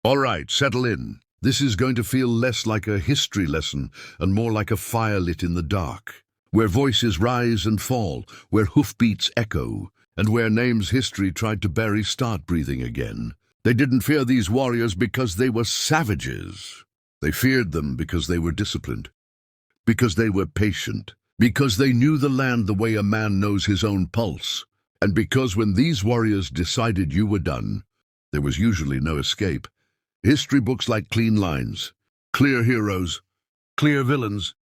All right, settle in. This is going to feel less like a history lesson and more like a fire lit in the dark, where voices rise and fall, where hoofbeats echo, and where names history tried to bury start breathing again. They didn't fear these warriors because they were savages. They feared them because they were disciplined, because they were patient, because they knew the land the way a man knows his own pulse, and because when these warriors decided you were done, there was usually no escape. History books like clean lines, clear heroes, clear villains.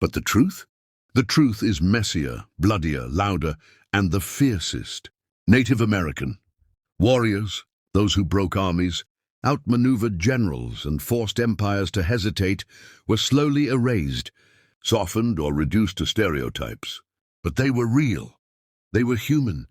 But the truth? The truth is messier, bloodier, louder, and the fiercest. Native American. Warriors, those who broke armies, outmaneuvered generals and forced empires to hesitate, were slowly erased, softened or reduced to stereotypes. But they were real. They were human.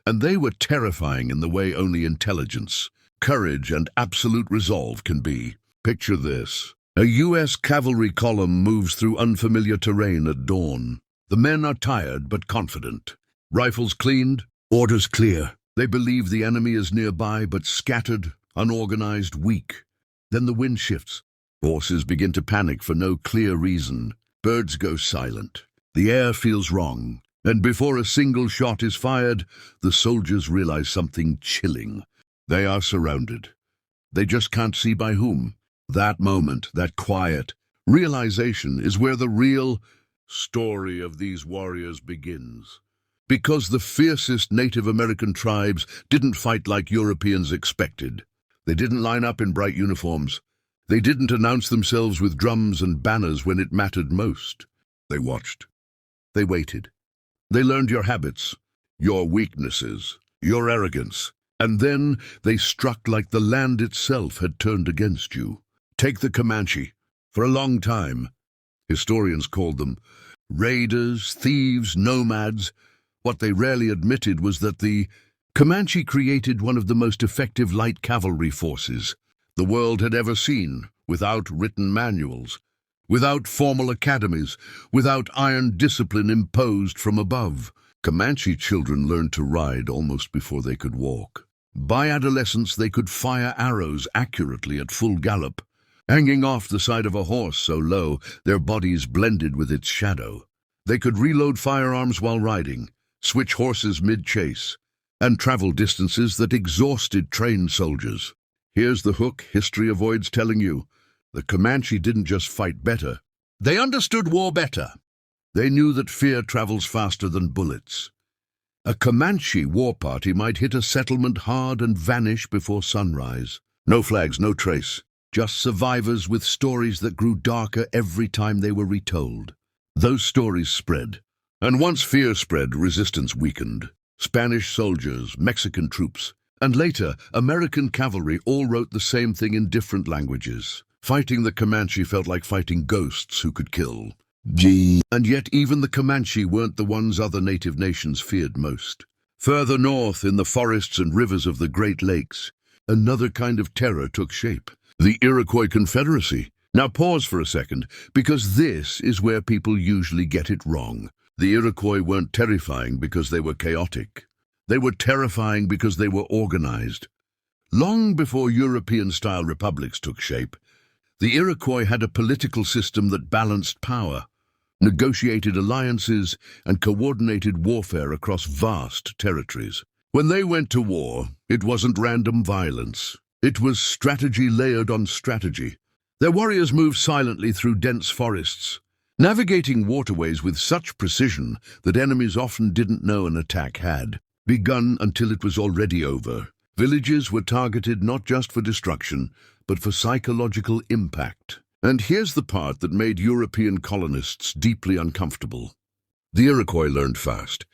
And they were terrifying in the way only intelligence, courage, and absolute resolve can be. Picture this. A U.S. cavalry column moves through unfamiliar terrain at dawn. The men are tired but confident. Rifles cleaned, orders clear. They believe the enemy is nearby but scattered, unorganized, weak. Then the wind shifts. Horses begin to panic for no clear reason. Birds go silent. The air feels wrong. And before a single shot is fired, the soldiers realize something chilling. They are surrounded. They just can't see by whom. That moment, that quiet realization is where the real story of these warriors begins. Because the fiercest Native American tribes didn't fight like Europeans expected. They didn't line up in bright uniforms. They didn't announce themselves with drums and banners when it mattered most. They watched. They waited. They learned your habits, your weaknesses, your arrogance, and then they struck like the land itself had turned against you. Take the Comanche. For a long time, historians called them raiders, thieves, nomads. What they rarely admitted was that the Comanche created one of the most effective light cavalry forces the world had ever seen, without written manuals, without formal academies, without iron discipline imposed from above. Comanche children learned to ride almost before they could walk. By adolescence, they could fire arrows accurately at full gallop, hanging off the side of a horse so low their bodies blended with its shadow. They could reload firearms while riding, switch horses mid-chase, and travel distances that exhausted trained soldiers. Here's the hook history avoids telling you. The Comanche didn't just fight better. They understood war better. They knew that fear travels faster than bullets. A Comanche war party might hit a settlement hard and vanish before sunrise. No flags, no trace. Just survivors with stories that grew darker every time they were retold. Those stories spread. And once fear spread, resistance weakened. Spanish soldiers, Mexican troops, and later American cavalry all wrote the same thing in different languages. Fighting the Comanche felt like fighting ghosts who could kill. And yet even the Comanche weren't the ones other native nations feared most. Further north, in the forests and rivers of the Great Lakes, another kind of terror took shape. The Iroquois Confederacy. Now pause for a second, because this is where people usually get it wrong. The Iroquois weren't terrifying because they were chaotic. They were terrifying because they were organized. Long before European-style republics took shape, the Iroquois had a political system that balanced power, negotiated alliances, and coordinated warfare across vast territories. When they went to war, it wasn't random violence. It was strategy layered on strategy. Their warriors moved silently through dense forests, navigating waterways with such precision that enemies often didn't know an attack had begun until it was already over. Villages were targeted not just for destruction, but for psychological impact. And here's the part that made European colonists deeply uncomfortable. The Iroquois learned fast.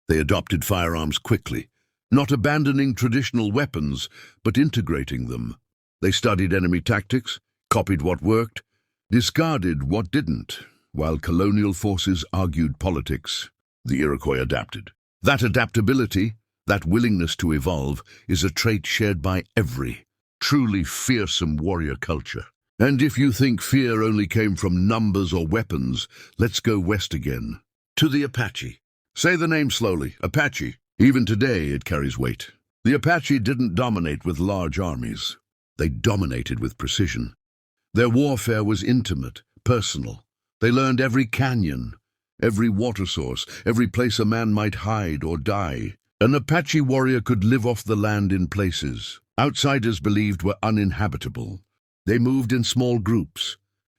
They adopted firearms quickly, not abandoning traditional weapons, but integrating them. They studied enemy tactics, copied what worked, discarded what didn't. While colonial forces argued politics, the Iroquois adapted. That adaptability, that willingness to evolve, is a trait shared by every truly fearsome warrior culture. And if you think fear only came from numbers or weapons, let's go west again, to the Apache. Say the name slowly, Apache. Even today it carries weight. The Apache didn't dominate with large armies. They dominated with precision. Their warfare was intimate, personal. They learned every canyon, every water source, every place a man might hide or die. An Apache warrior could live off the land in places outsiders believed were uninhabitable. They moved in small groups,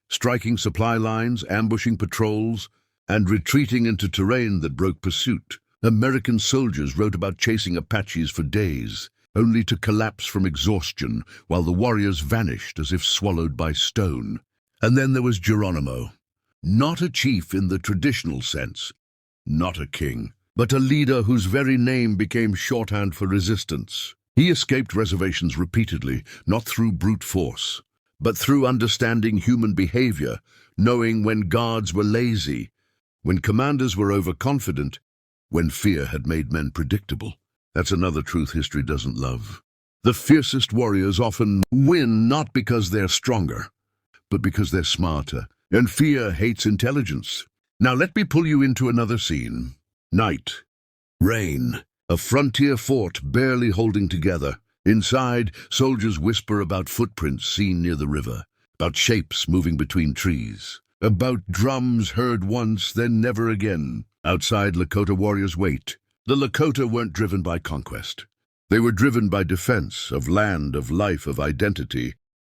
striking supply lines, ambushing patrols, and retreating into terrain that broke pursuit. American soldiers wrote about chasing Apaches for days, only to collapse from exhaustion while the warriors vanished as if swallowed by stone. And then there was Geronimo. Not a chief in the traditional sense, not a king, but a leader whose very name became shorthand for resistance. He escaped reservations repeatedly, not through brute force, but through understanding human behavior, knowing when guards were lazy, when commanders were overconfident, when fear had made men predictable. That's another truth history doesn't love. The fiercest warriors often win not because they're stronger, but because they're smarter, and fear hates intelligence. Now let me pull you into another scene. Night. Rain. A frontier fort barely holding together. Inside, soldiers whisper about footprints seen near the river, about shapes moving between trees, about drums heard once, then never again. Outside, Lakota warriors wait. The Lakota weren't driven by conquest. They were driven by defense of land, of life, of identity.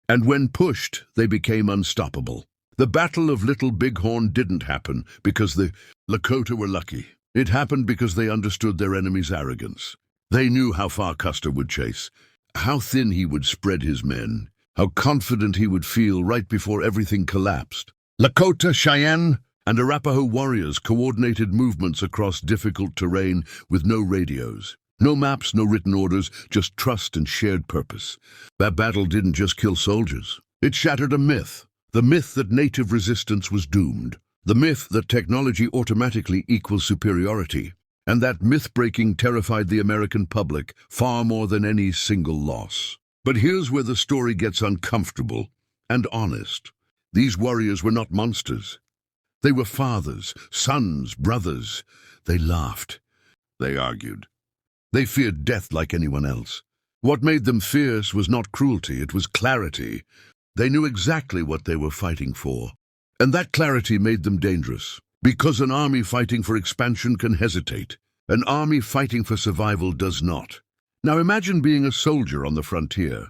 And when pushed, they became unstoppable. The Battle of Little Bighorn didn't happen because the Lakota were lucky. It happened because they understood their enemy's arrogance. They knew how far Custer would chase, how thin he would spread his men, how confident he would feel right before everything collapsed. Lakota, Cheyenne, and Arapaho warriors coordinated movements across difficult terrain with no radios. No maps, no written orders, just trust and shared purpose. That battle didn't just kill soldiers. It shattered a myth. The myth that native resistance was doomed. The myth that technology automatically equals superiority. And that myth-breaking terrified the American public far more than any single loss. But here's where the story gets uncomfortable and honest. These warriors were not monsters. They were fathers, sons, brothers. They laughed. They argued. They feared death like anyone else. What made them fierce was not cruelty, it was clarity. They knew exactly what they were fighting for. And that clarity made them dangerous. Because an army fighting for expansion can hesitate. An army fighting for survival does not. Now imagine being a soldier on the frontier,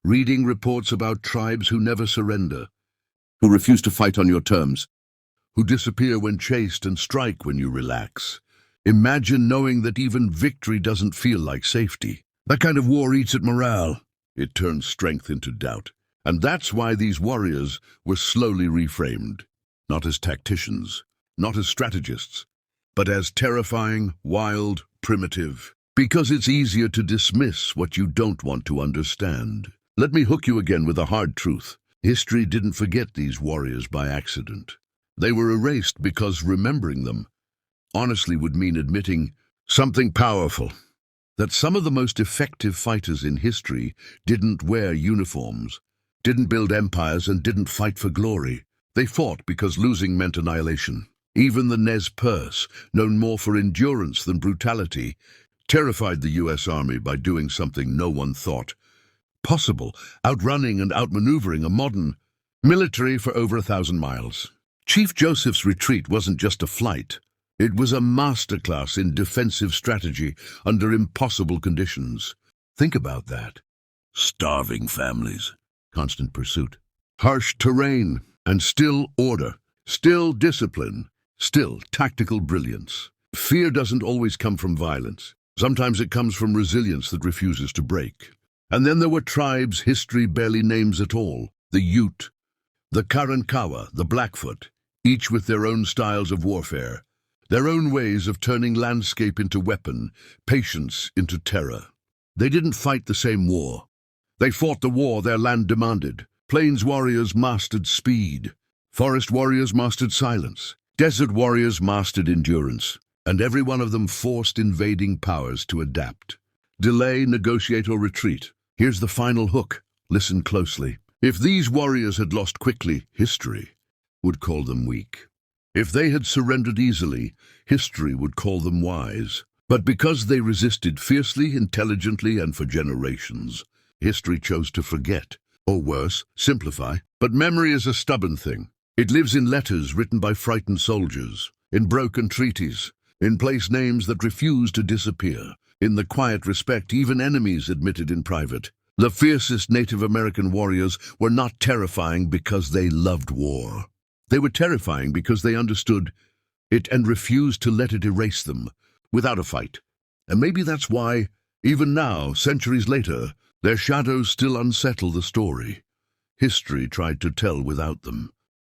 reading reports about tribes who never surrender, who refuse to fight on your terms, who disappear when chased and strike when you relax. Imagine knowing that even victory doesn't feel like safety. That kind of war eats at morale. It turns strength into doubt. And that's why these warriors were slowly reframed, not as tacticians, not as strategists, but as terrifying, wild, primitive. Because it's easier to dismiss what you don't want to understand. Let me hook you again with a hard truth. History didn't forget these warriors by accident. They were erased because remembering them honestly would mean admitting something powerful. That some of the most effective fighters in history didn't wear uniforms, didn't build empires, and didn't fight for glory. They fought because losing meant annihilation. Even the Nez Perce, known more for endurance than brutality, terrified the U.S. Army by doing something no one thought possible, outrunning and outmaneuvering a modern military for over 1,000 miles. Chief Joseph's retreat wasn't just a flight. It was a masterclass in defensive strategy under impossible conditions. Think about that. Starving families, constant pursuit, harsh terrain, and still order, still discipline, still tactical brilliance. Fear doesn't always come from violence. Sometimes it comes from resilience that refuses to break. And then there were tribes history barely names at all. The Ute, the Karankawa, the Blackfoot, each with their own styles of warfare, their own ways of turning landscape into weapon, patience into terror. They didn't fight the same war. They fought the war their land demanded. Plains warriors mastered speed. Forest warriors mastered silence. Desert warriors mastered endurance. And every one of them forced invading powers to adapt. Delay, negotiate, or retreat. Here's the final hook. Listen closely. If these warriors had lost quickly, history would call them weak. If they had surrendered easily, history would call them wise. But because they resisted fiercely, intelligently, and for generations, History chose to forget, or worse, simplify. But memory is a stubborn thing. It lives in letters written by frightened soldiers, in broken treaties, in place names that refuse to disappear, in the quiet respect even enemies admitted in private. The fiercest Native American warriors were not terrifying because they loved war. They were terrifying because they understood it and refused to let it erase them without a fight. And maybe that's why, even now, centuries later, their shadows still unsettle the story history tried to tell without them.